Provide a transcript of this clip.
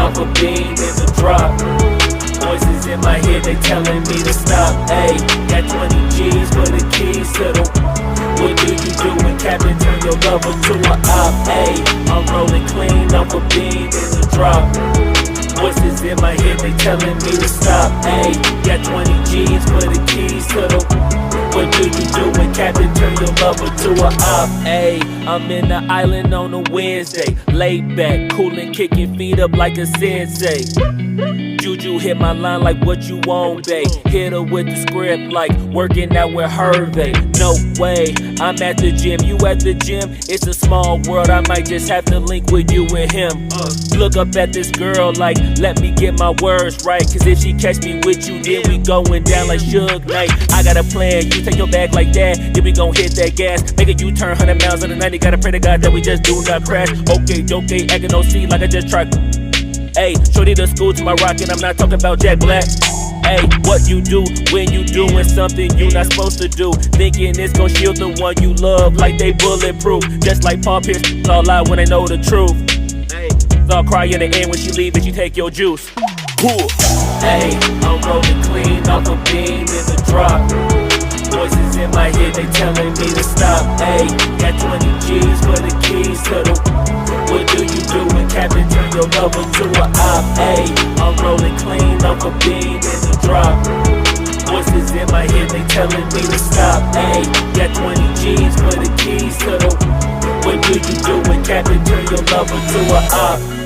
off a beam in the drop. Voices in my head, they telling me to stop. Ayy, got 20 G's for the keys to the. What do you do when Captain turn your lover to a op? Ayy, I'm rolling clean off a beam in the drop. Voices in my head, they telling me to stop. Ayy, got 20 G's for the keys to the. What do you do when Captain turn your lover to a op? Ayy, I'm in the island on a Wednesday, laid back, coolin', kicking feet up like a sensei. Juju hit my line like what you want, babe. Hit her with the script like working out with Hervey. No way, I'm at the gym, you at the gym. It's a small world, I might just have to link with you and him. Look up at this girl like, let me get my words right. Cause if she catch me with you, then we going down like Suge Knight. I got a plan, you take your bag like that, then we gon' hit that gas. Make a U-turn 100 miles on the 90, gotta pray to God that we just do not crash. Okay, acting no C like I just tried. Ayy, shorty the school to my rocket, I'm not talking about Jack Black. Ayy, what you do when you doing something you not supposed to do? Thinking it's gon' shield the one you love like they bulletproof. Just like Paul Pierce, all lie when they know the truth. Ayy, I'll cry in the end when she leave and you take your juice. Ayy, I'm rolling clean off a beam in the drop. Voices in my head, they telling me to stop. Ayy, got 20 G's for the keys to the. What do you do when Captain turn your lover to a op? Ayy, I'm rolling clean off a beam in the drop. Voices in my head, they telling me to stop. Ayy, got 20 G's for the keys to the. What do you do when Captain turn your lover to a op?